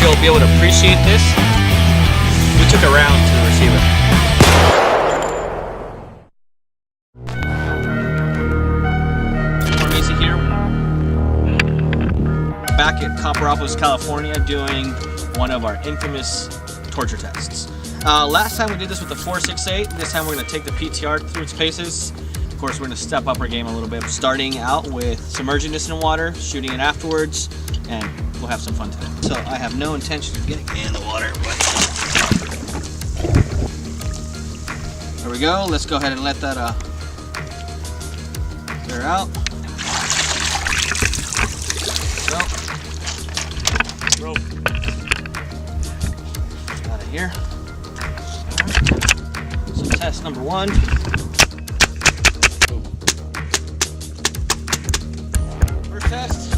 you'll be able to appreciate this. We took a round to receive it. Omar Macy here. Back at Copperopolis, California, doing one of our infamous torture tests. Last time we did this with the 4.68. This time we're going to take the PTR through its paces. Of course, we're going to step up our game a little bit, starting out with submerging this in water, shooting it afterwards, and we'll have some fun today. So I have no intention of getting in the water, but there we go. Let's go ahead and let that clear out. So, rope out of here. So test number 1. First test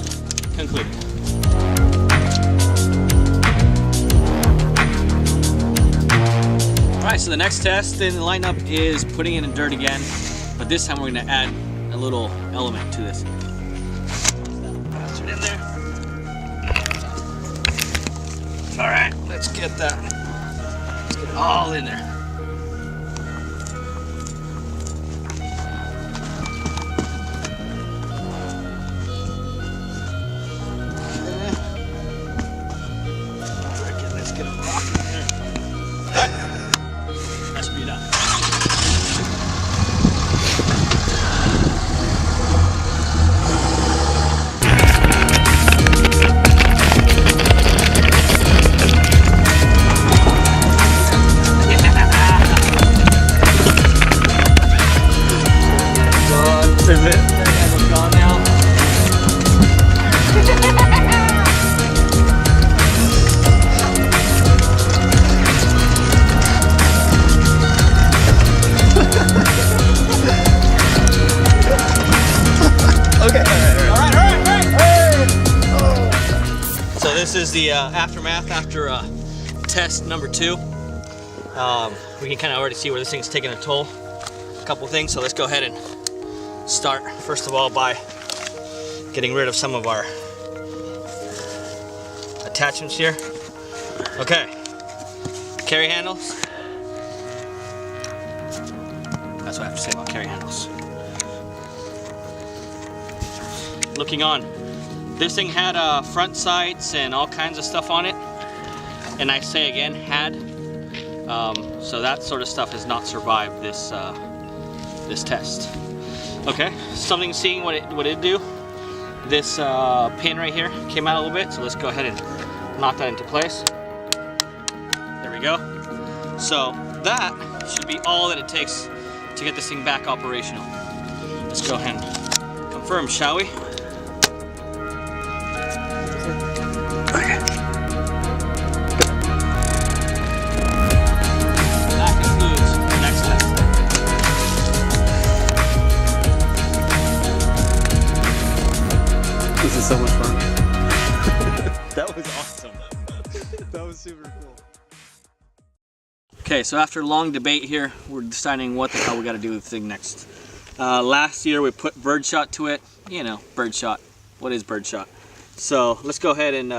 concluded. Alright, so the next test in the lineup is putting it in dirt again, but this time we're going to add a little element to this. Pass it in there. Alright, let's get that. Let's get it all in there. Let's get a rock in there. That should be enough. This is it. That handle's gone now. Okay. All right. So this is the aftermath after test number 2. We can kind of already see where this thing's taking a toll. A couple things. So let's go ahead and start first of all by getting rid of some of our attachments here. Okay. Carry handles. That's what I have to say about carry handles. Looking on, this thing had front sights and all kinds of stuff on it, and I say again had, so that sort of stuff has not survived this this test. Okay, seeing what it do. This pin right here came out a little bit, so let's go ahead and knock that into place. There we go. So that should be all that it takes to get this thing back operational. Let's go ahead and confirm, shall we? Okay. That concludes the next test. This is so much fun. That was awesome. That was super cool. Okay, so after a long debate here, we're deciding what the hell we got to do with the thing next. Last year we put birdshot to it. You know, birdshot. What is birdshot? So let's go ahead and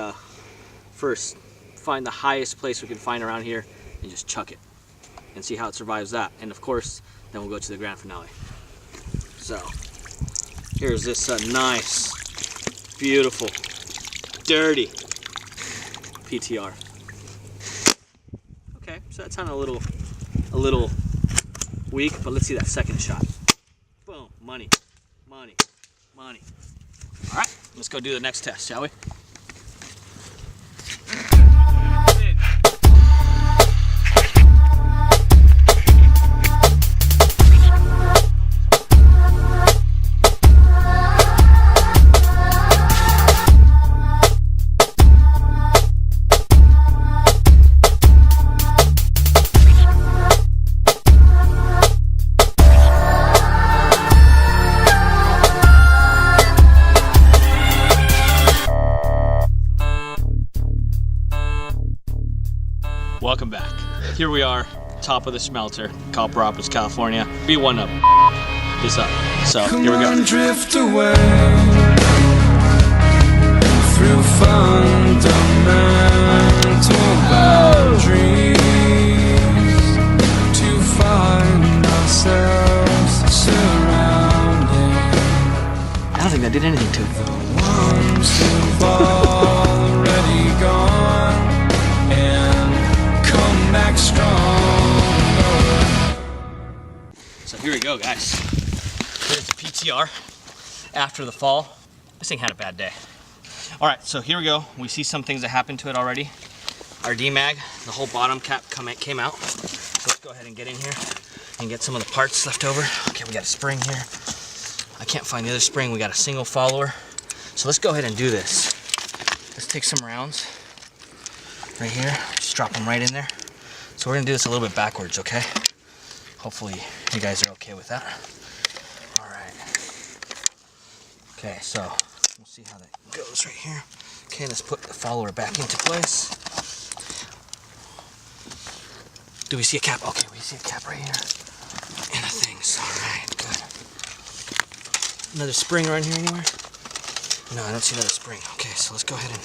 first find the highest place we can find around here and just chuck it and see how it survives that. And of course, then we'll go to the grand finale. So here's this nice, beautiful, dirty PTR. Okay, so that sounded a little weak, but let's see that second shot. Boom, money, money, money. All right, let's go do the next test, shall we? Welcome back. Here we are, top of the smelter, Copperopolis, California. We want to this up. So here we go. Drift away through fundamental. ones who've already gone and come back stronger. So here we go, guys. Here's the PTR after the fall. This thing had a bad day. All right, so here we go. We see some things that happened to it already. Our D-mag, the whole bottom cap came out. So let's go ahead and get in here and get some of the parts left over. Okay, we got a spring here. I can't find the other spring. We got a single follower. So let's go ahead and do this. Let's take some rounds right here. Just drop them right in there. So we're gonna do this a little bit backwards, okay? Hopefully you guys are okay with that. All right. Okay, so we'll see how that goes right here. Okay, let's put the follower back into place. Do we see a cap? Okay, we see a cap right here. And the things. All right, good. Another spring around here anywhere? No, I don't see another spring. Okay, so let's go ahead and...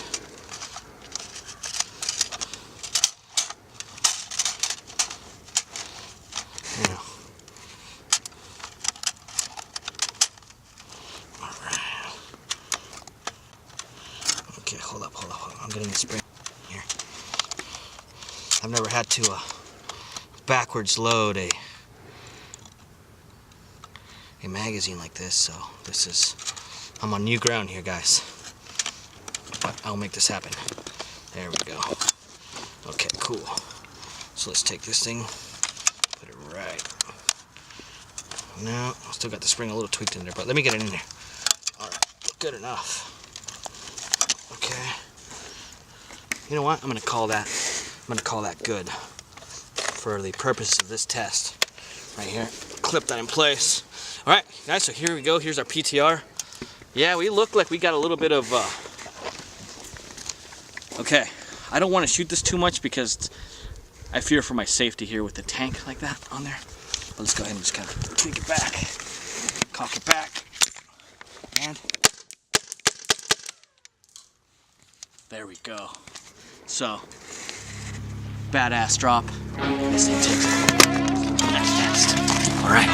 Yeah. All right. Okay, hold up. I'm getting the spring here. I've never had to backwards load a magazine like this, so I'm on new ground here, guys. But I'll make this happen. There we go. Okay, cool. So let's take this thing, put it right. No, I still got the spring a little tweaked in there, but let me get it in there. All right, good enough. Okay. You know what? I'm gonna call that good for the purposes of this test. Right here, clip that in place. All right, guys, so here we go. Here's our PTR. Yeah, we look like we got a little bit of, okay, I don't want to shoot this too much because I fear for my safety here with the tank like that on there. But let's go ahead and just kind of tweak it back, cock it back, and there we go. So, badass drop. This thing takes it. That's next. All right.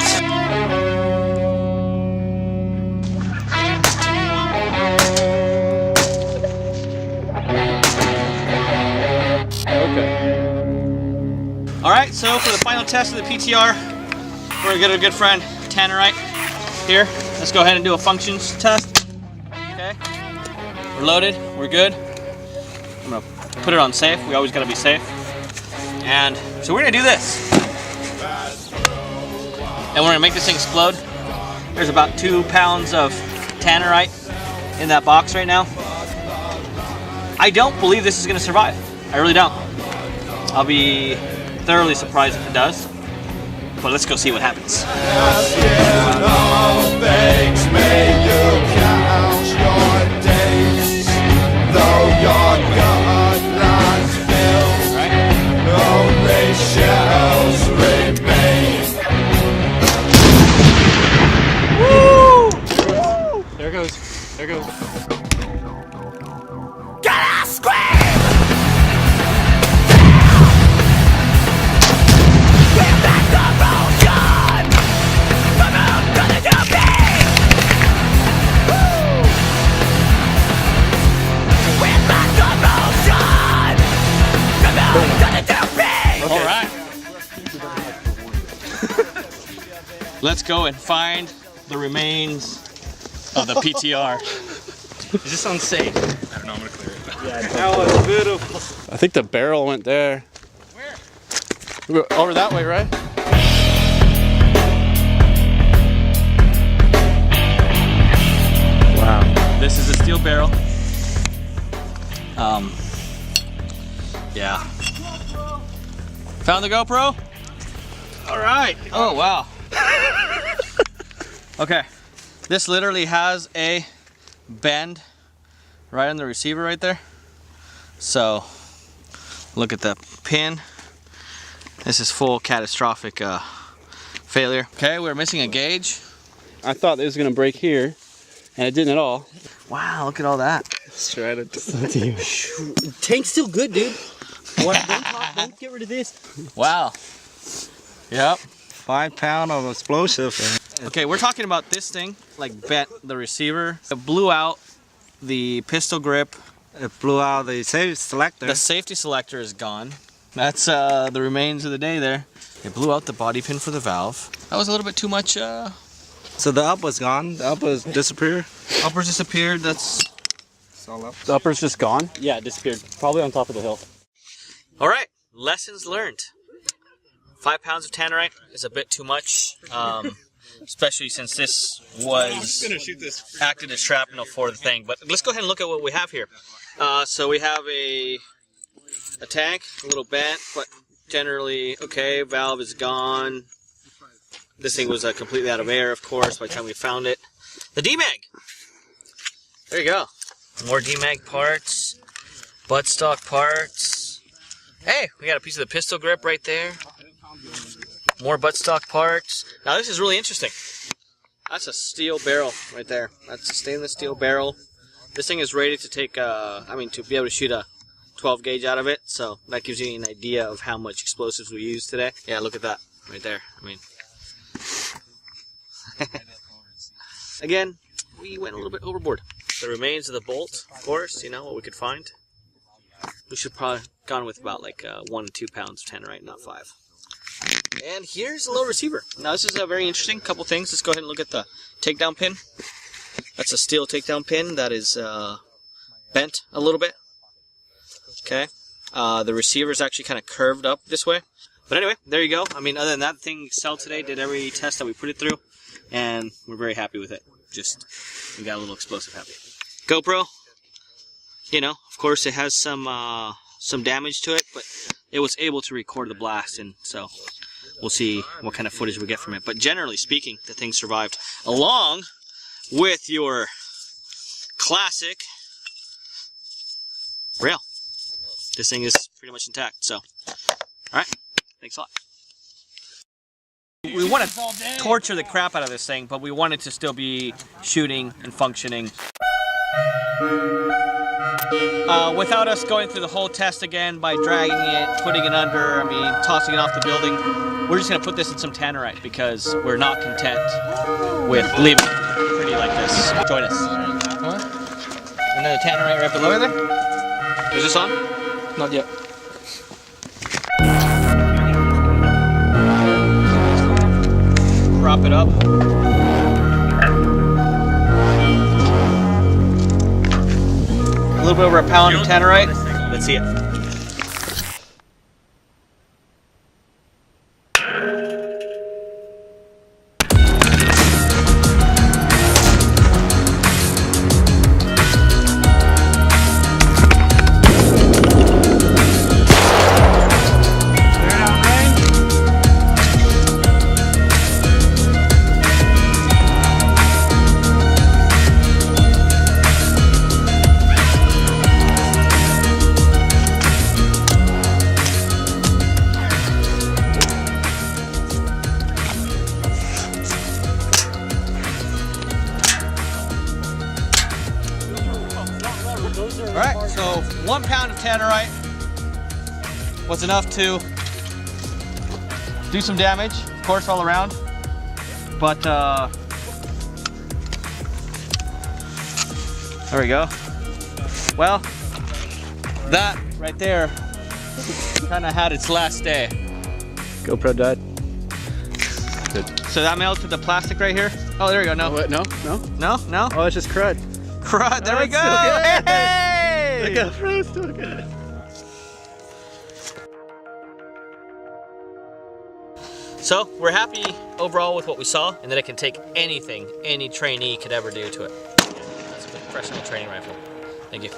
All right, so for the final test of the PTR, we're gonna get a good friend, Tannerite, here. Let's go ahead and do a functions test. Okay, we're loaded, we're good. I'm gonna put it on safe. We always gotta be safe. And so we're gonna do this. And we're gonna make this thing explode. There's about 2 pounds of Tannerite in that box right now. I don't believe this is gonna survive. I really don't. I'll be thoroughly surprised if it does. But let's go see what happens. There goes. Gotta scream! We're back to motion! Come on, gonna do me! We're back to motion! Come on, gonna do me! All right. Let's go and find the remains of the PTR. Is this unsafe? I don't know, I'm gonna clear it. Yeah, that was beautiful. I think the barrel went there. Where? Over that way, right? Wow. This is a steel barrel. Yeah. Found the GoPro? All right. Oh, wow. Okay. This literally has a bend right on the receiver right there. So look at the pin. This is full catastrophic failure. Okay, we're missing a gauge. I thought it was gonna break here, and it didn't at all. Wow, look at all that. Shredded. Tank's still good, dude. Don't get rid of this. Wow. Yep. 5 pound of explosive. Okay, we're talking about this thing, like bent the receiver. It blew out the pistol grip. It blew out the safety selector. The safety selector is gone. That's the remains of the day there. It blew out the body pin for the valve. That was a little bit too much. So the up was gone. The up was disappeared. Uppers disappeared. That's All up. The upper's just gone? Yeah, it disappeared. Probably on top of the hill. all right. Lessons learned. 5 pounds of tannerite is a bit too much, especially since this was acted as shrapnel for the thing. But let's go ahead and look at what we have here. So we have a tank, a little bent, but generally okay. Valve is gone. This thing was completely out of air, of course, by the time we found it. The D-mag. There you go. More D-mag parts, buttstock parts. Hey, we got a piece of the pistol grip right there. More buttstock parts. Now this is really interesting. That's a steel barrel right there. That's a stainless steel barrel. This thing is rated to take, to be able to shoot a 12 gauge out of it. So that gives you an idea of how much explosives we used today. Yeah, look at that right there. I mean, again, we went a little bit overboard. The remains of the bolt, of course, you know, what we could find. We should probably gone with about like 1 to 2 pounds of tannerite, not 5. And here's a little receiver. Now this is a very interesting couple things. Let's go ahead and look at the takedown pin. That's a steel takedown pin that is bent a little bit. Okay. The receiver is actually kind of curved up this way. But anyway, there you go. I mean, other than that, the thing excelled today, did every test that we put it through, and we're very happy with it. Just, we got a little explosive happy. GoPro, you know, of course it has some damage to it, but it was able to record the blast, and so we'll see what kind of footage we get from it. But generally speaking, the thing survived, along with your classic rail. This thing is pretty much intact, so, alright, thanks a lot. We want to torture the crap out of this thing, but we want it to still be shooting and functioning. Without us going through the whole test again by dragging it, putting it under, tossing it off the building, we're just going to put this in some tannerite because we're not content with leaving it pretty like this. Join us. And then the tannerite right below there. Is this on? Not yet. Prop it up. A little bit over a pound of tannerite. Let's see it. Alright, so 1 pound of tannerite was enough to do some damage, of course, all around. But, there we go. Well, that right there kind of had its last day. GoPro died. Good. So that melted the plastic right here. Oh, there we go. No. What? No? No? No? No? Oh, it's just crud. Crud. There we go. Hey! Look how it's still good. So we're happy overall with what we saw, and that it can take anything any trainee could ever do to it. That's a professional training rifle. Thank you.